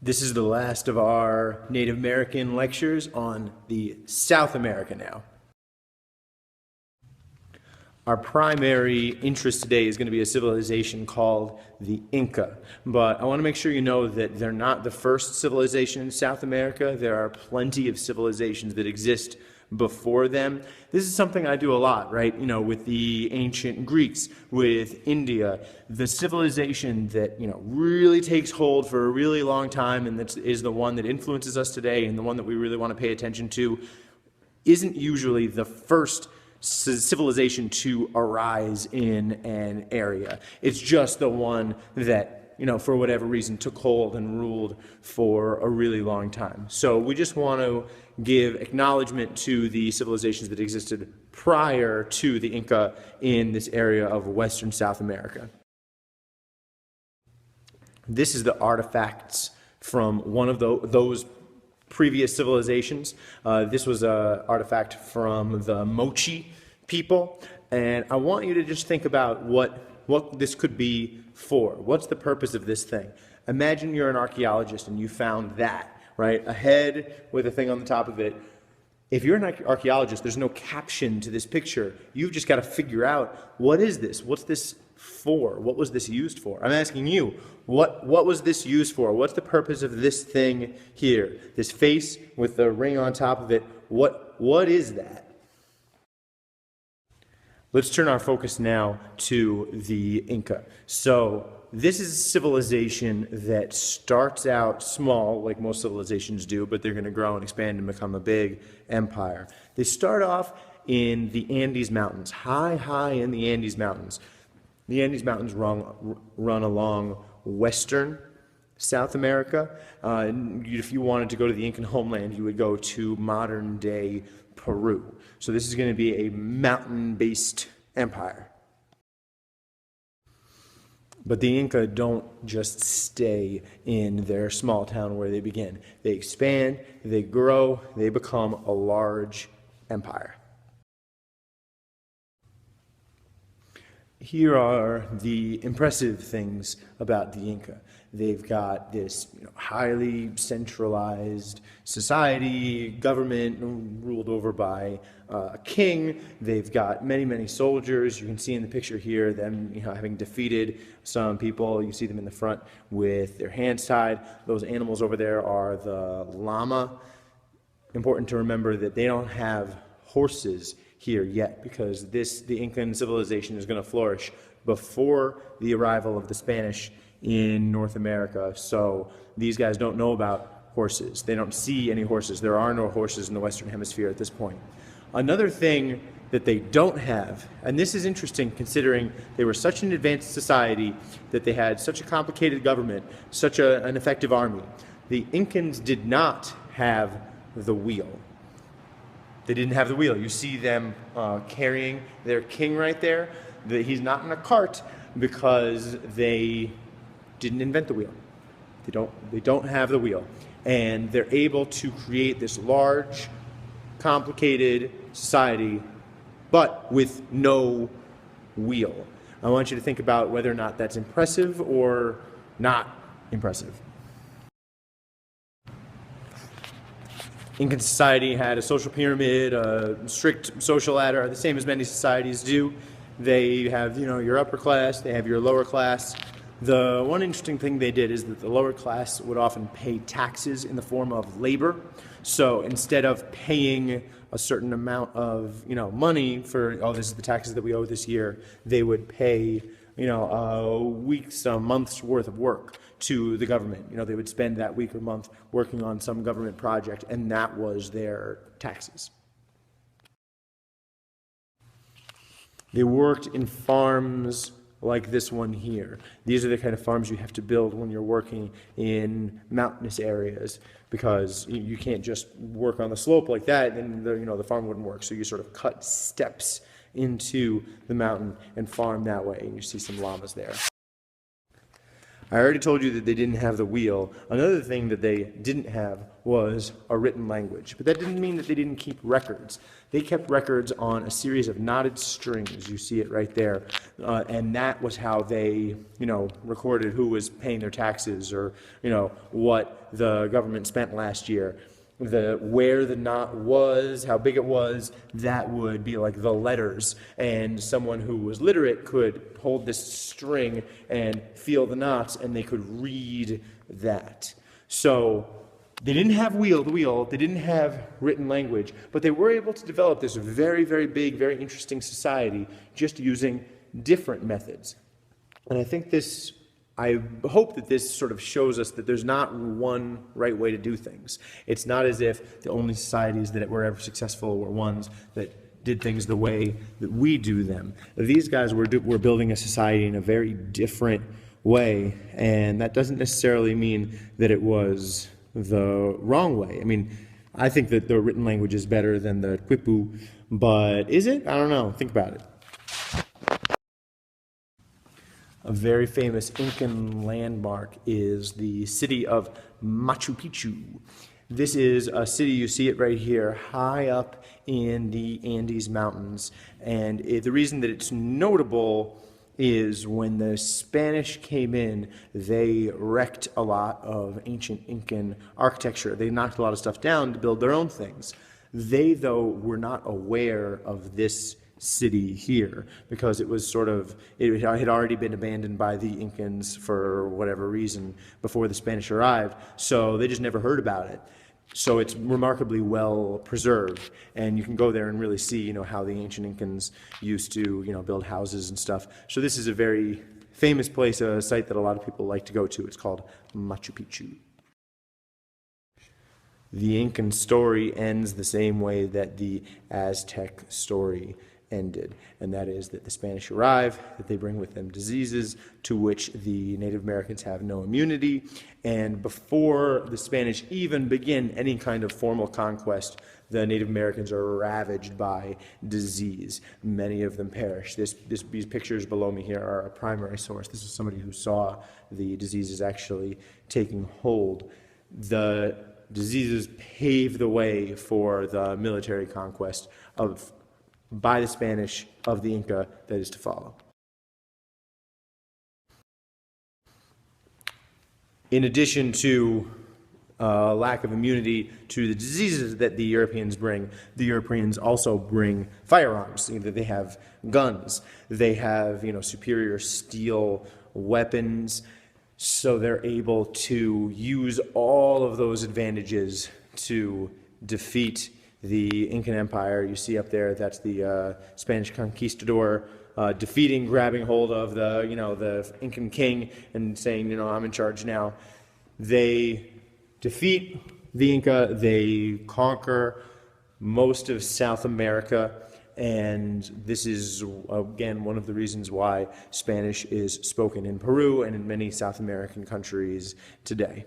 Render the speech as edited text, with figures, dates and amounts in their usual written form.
This is the last of our Native American lectures on the South America now. Our primary interest today is going to be a civilization called the Inca. But I want to make sure you know that they're not the first civilization in South America. There are plenty of civilizations that exist before them. This is something I do a lot, right? You know, with the ancient Greeks, with India, the civilization that, really takes hold for a really long time and that is the one that influences us today and the one that we really want to pay attention to isn't usually the first civilization to arise in an area. It's just the one that, for whatever reason, took hold and ruled for a really long time. So we just want to give acknowledgement to the civilizations that existed prior to the Inca in this area of Western South America. This is the artifacts from one of those previous civilizations. This was an artifact from the Mochi people, and I want you to just think about what this could be for. What's the purpose of this thing? Imagine you're an archaeologist and you found that, right? A head with a thing on the top of it. If you're an archaeologist, there's no caption to this picture. You've just got to figure out, what is this? What's this for? What was this used for? I'm asking you, what was this used for? What's the purpose of this thing here? This face with the ring on top of it, what is that? Let's turn our focus now to the Inca. So this is a civilization that starts out small, like most civilizations do, but they're going to grow and expand and become a big empire. They start off in the Andes Mountains, high in the Andes Mountains. The Andes Mountains run along western South America. If you wanted to go to the Incan homeland, you would go to modern-day Peru. So this is going to be a mountain-based empire. But the Inca don't just stay in their small town where they begin. They expand, they grow, they become a large empire. Here are the impressive things about the Inca. They've got this highly centralized society, government ruled over by a king. They've got many soldiers. You can see in the picture here them having defeated some people. You see them in the front with their hands tied. Those animals over there are the llama. Important to remember that they don't have horses here yet, because the Incan civilization is going to flourish before the arrival of the Spanish in North America. So these guys don't know about horses. They don't see any horses. There are no horses in the Western Hemisphere at this point. Another thing that they don't have, and this is interesting considering they were such an advanced society that they had such a complicated government, such an effective army. The Incans did not have the wheel. They didn't have the wheel. You see them carrying their king right there. He's not in a cart because they didn't invent the wheel. They don't have the wheel. And they're able to create this large, complicated society, but with no wheel. I want you to think about whether or not that's impressive or not impressive. Incan society had a social pyramid, a strict social ladder, the same as many societies do. They have, your upper class, they have your lower class. The one interesting thing they did is that the lower class would often pay taxes in the form of labor. So instead of paying a certain amount of, money for, this is the taxes that we owe this year, they would pay, a week's, a month's worth of work to the government. They would spend that week or month working on some government project, and that was their taxes. They worked in farms like this one here. These are the kind of farms you have to build when you're working in mountainous areas, because you can't just work on the slope like that, then the farm wouldn't work. So you sort of cut steps into the mountain and farm that way. And you see some llamas there. I already told you that they didn't have the wheel. Another thing that they didn't have was a written language. But that didn't mean that they didn't keep records. They kept records on a series of knotted strings. You see it right there. And that was how they, recorded who was paying their taxes, or, what the government spent last year. Where the knot was, how big it was, that would be like the letters. And someone who was literate could hold this string and feel the knots, and they could read that. So they didn't have the wheel, they didn't have written language, but they were able to develop this very, very big, very interesting society just using different methods. And I hope that this sort of shows us that there's not one right way to do things. It's not as if the only societies that were ever successful were ones that did things the way that we do them. These guys were building a society in a very different way, and that doesn't necessarily mean that it was the wrong way. I mean, I think that the written language is better than the quipu, but is it? I don't know. Think about it. A very famous Incan landmark is the city of Machu Picchu. This is a city, you see it right here, high up in the Andes Mountains. And the reason that it's notable is when the Spanish came in, they wrecked a lot of ancient Incan architecture. They knocked a lot of stuff down to build their own things. They, though, were not aware of this city here, because it was it had already been abandoned by the Incans for whatever reason before the Spanish arrived, so they just never heard about it. So it's remarkably well preserved, and you can go there and really see, how the ancient Incans used to, build houses and stuff. So this is a very famous place, a site that a lot of people like to go to. It's called Machu Picchu. The Incan story ends the same way that the Aztec story ended, and that is that the Spanish arrive, that they bring with them diseases to which the Native Americans have no immunity, and before the Spanish even begin any kind of formal conquest, the Native Americans are ravaged by disease. Many of them perish. These pictures below me here are a primary source. This is somebody who saw the diseases actually taking hold. The diseases pave the way for the military conquest by the Spanish of the Inca that is to follow. In addition to lack of immunity to the diseases that the Europeans bring, the Europeans also bring firearms. They have guns. They have, superior steel weapons. So they're able to use all of those advantages to defeat the Incan Empire. You see up there, that's the Spanish conquistador defeating, grabbing hold of the Incan king and saying, I'm in charge now. They defeat the Inca, they conquer most of South America, and this is, again, one of the reasons why Spanish is spoken in Peru and in many South American countries today.